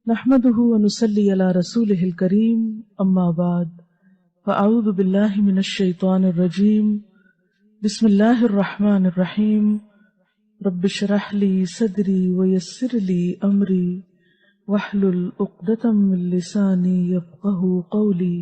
نحمده ونصلي على رسوله الكريم أما بعد فأعوذ بالله من الشيطان الرجيم بسم الله الرحمن الرحيم رب اشرح لي صدري ويسر لي أمري واحلل عقدة من لساني يفقهوا قولي.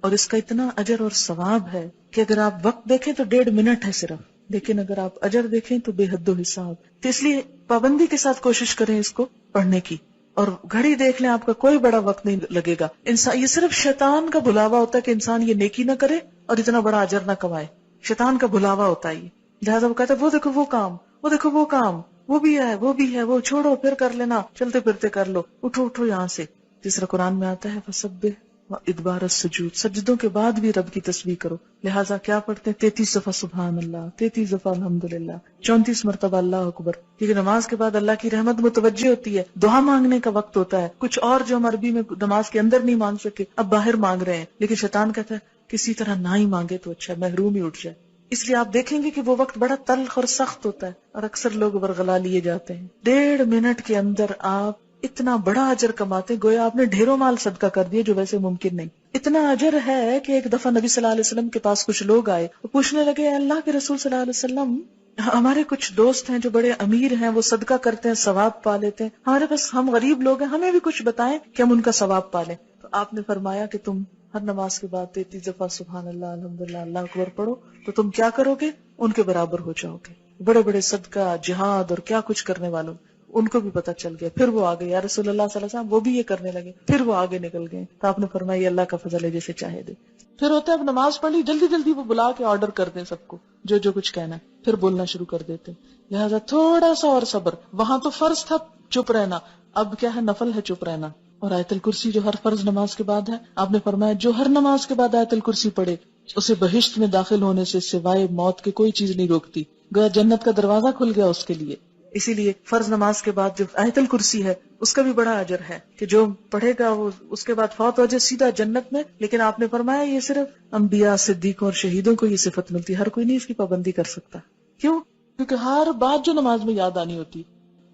اور اس کا اتنا اجر اور ثواب ہے کہ اگر آپ وقت دیکھیں تو 1.5 منٹ ہے صرف، لیکن اگر آپ اجر دیکھیں تو بے حد و حساب. تو اس لیے پابندی کے ساتھ کوشش کریں اس کو پڑھنے کی. اور گھڑی دیکھ لیں، آپ کا کوئی بڑا وقت نہیں لگے گا. انسان یہ صرف شیطان کا بلاوا ہوتا ہے کہ انسان یہ نیکی نہ کرے اور اتنا بڑا اجر نہ کمائے. شیطان کا بلاوا ہوتا ہے یہ. لہٰذا وہ کہتا ہے وہ دیکھو وہ کام، وہ دیکھو وہ کام، وہ بھی ہے وہ بھی ہے، وہ چھوڑو پھر کر لینا، چلتے پھرتے کر لو، اٹھو اٹھو یہاں سے. تیسرا قرآن میں آتا ہے فسبح ادبار السجود، سجدوں کے بعد بھی رب کی تسبیح کرو. لہٰذا کیا پڑھتے ہیں 33 دفعہ سبحان اللہ، 33 دفعہ الحمدللہ، 34 مرتبہ اللہ اکبر. کیونکہ نماز کے بعد اللہ کی رحمت متوجہ ہوتی ہے، دعا مانگنے کا وقت ہوتا ہے. کچھ اور جو ہم عربی میں نماز کے اندر نہیں مانگ سکے اب باہر مانگ رہے ہیں، لیکن شیطان کہتا ہے کسی طرح نہ ہی مانگے تو اچھا، محروم ہی اٹھ جائے. اس لیے آپ دیکھیں گے کہ وہ وقت بڑا تلخ اور سخت ہوتا ہے اور اکثر لوگ برگلا لیے جاتے ہیں. 1.5 منٹ کے اندر آپ اتنا بڑا اجر کماتے، گویا آپ نے ڈھیروں مال صدقہ کر دیے جو ویسے ممکن نہیں. اتنا اجر ہے کہ ایک دفعہ نبی صلی اللہ علیہ وسلم کے پاس کچھ لوگ آئے، وہ پوچھنے لگے اللہ کے رسول صلی اللہ علیہ وسلم، ہمارے کچھ دوست ہیں جو بڑے امیر ہیں، وہ صدقہ کرتے ہیں ثواب پا لیتے ہیں، ہمارے پاس ہم غریب لوگ ہیں، ہمیں بھی کچھ بتائیں کہ ہم ان کا ثواب پا لیں. تو آپ نے فرمایا کہ تم ہر نماز کے بعد 33 دفعہ سبحان اللہ الحمدللہ اللہ اکبر پڑھو تو تم کیا کرو گے؟ ان کے برابر ہو جاؤ گے. بڑے بڑے صدقہ جہاد اور کیا کچھ کرنے والوں ان کو بھی پتہ چل گیا. پھر وہ آگے یا رسول اللہ صلی اللہ علیہ وسلم، وہ بھی یہ کرنے لگے. پھر وہ آگے نکل گئے. تو آپ نے فرمایا یہ اللہ کا فضل ہے، جیسے چاہے دے. پھر ہوتا ہے اب نماز پڑھ لی، جلدی جلدی وہ بلا کے آرڈر کر دیں سب کو جو جو کچھ کہنا ہے، پھر بولنا شروع کر دیتے. لہٰذا تھوڑا سا اور صبر. وہاں تو فرض تھا چپ رہنا، اب کیا ہے نفل ہے چپ رہنا. اور آیت الکرسی جو ہر فرض نماز کے بعد ہے، آپ نے فرمایا جو ہر نماز کے بعد آیت الکرسی پڑھے اسے بہشت میں داخل ہونے سے سوائے موت کے کوئی چیز نہیں روکتی. گویا جنت کا دروازہ کھل گیا اس کے لیے. اسی لیے فرض نماز کے بعد جو آیت الکرسی ہے اس کا بھی بڑا اجر ہے کہ جو پڑھے گا وہ اس کے بعد فوت ہو جائے سیدھا جنت میں. لیکن آپ نے فرمایا یہ صرف انبیاء، صدیقوں اور شہیدوں کو یہ صفت ملتی، ہر کوئی نہیں اس کی پابندی کر سکتا. کیوں؟ کیونکہ ہر بات جو نماز میں یاد آنی ہوتی،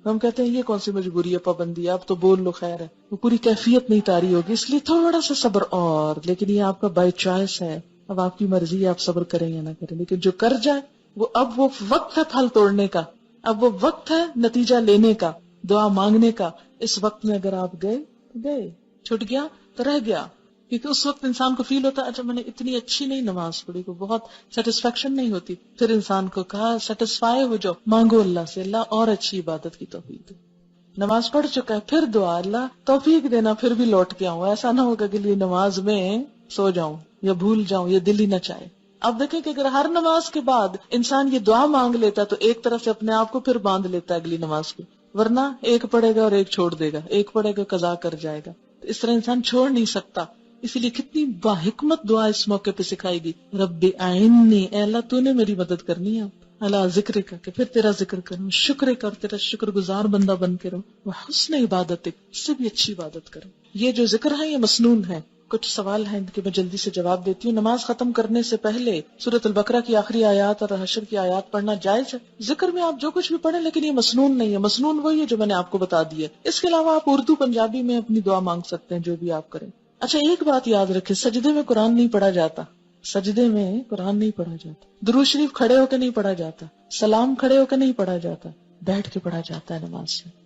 ہم کہتے ہیں یہ کون سی مجبوری ہے، پابندی ہے، اب تو بول لو خیر ہے، وہ پوری کیفیت نہیں طاری ہوگی. اس لیے تھوڑا سا صبر. اور لیکن یہ آپ کا بائی چوائس ہے، اب آپ کی مرضی ہے آپ صبر کریں یا نہ کریں. لیکن جو کر جائے اب وہ وقت ہے پھل توڑنے کا، اب وہ وقت ہے نتیجہ لینے کا، دعا مانگنے کا. اس وقت میں اگر آپ گئے تو گئے، چھٹ گیا تو رہ گیا. کیونکہ اس وقت انسان کو فیل ہوتا ہے اچھا میں نے اتنی اچھی نہیں نماز پڑھی، کو بہت سیٹسفیکشن نہیں ہوتی. پھر انسان کو کہا سیٹسفائی ہو جاؤ، مانگو اللہ سے اللہ اور اچھی عبادت کی توفیق دے. نماز پڑھ چکا ہے پھر دعا اللہ توفیق دینا پھر بھی لوٹ کے آؤں. ایسا نہ ہوگا کہ نماز میں سو جاؤں یا بھول جاؤں یا دل ہی نہ چاہے. اب دیکھیں کہ اگر ہر نماز کے بعد انسان یہ دعا مانگ لیتا تو ایک طرف سے اپنے آپ کو پھر باندھ لیتا ہے اگلی نماز کو. ورنہ ایک پڑھے گا اور ایک چھوڑ دے گا، ایک پڑھے گا قضا کر جائے گا. تو اس طرح انسان چھوڑ نہیں سکتا. اسی لیے کتنی باحکمت دعا اس موقع پہ سکھائی گی. رب اعینی، اے اللہ تو نے میری مدد کرنی ہے. اللہ ذکر کا کہ پھر تیرا ذکر کروں، شکر کا اور تیرا شکر گزار بندہ بن کے رہوں. وہ حسن عبادت، اس سے بھی اچھی عبادت کروں. یہ جو ذکر ہے یہ مسنون ہے. کچھ سوال ہیں کہ میں جلدی سے جواب دیتی ہوں. نماز ختم کرنے سے پہلے سورۃ البقرہ کی آخری آیات اور حشر کی آیات پڑھنا جائز ہے؟ ذکر میں آپ جو کچھ بھی پڑھیں، لیکن یہ مسنون نہیں ہے. مسنون وہی ہے جو میں نے آپ کو بتا دی ہے. اس کے علاوہ آپ اردو پنجابی میں اپنی دعا مانگ سکتے ہیں، جو بھی آپ کریں. اچھا ایک بات یاد رکھیں، سجدے میں قرآن نہیں پڑھا جاتا. سجدے میں قرآن نہیں پڑھا جاتا. درود شریف کھڑے ہو کے نہیں پڑھا جاتا. سلام کھڑے ہو کے نہیں پڑھا جاتا، بیٹھ کے پڑھا جاتا ہے نماز میں.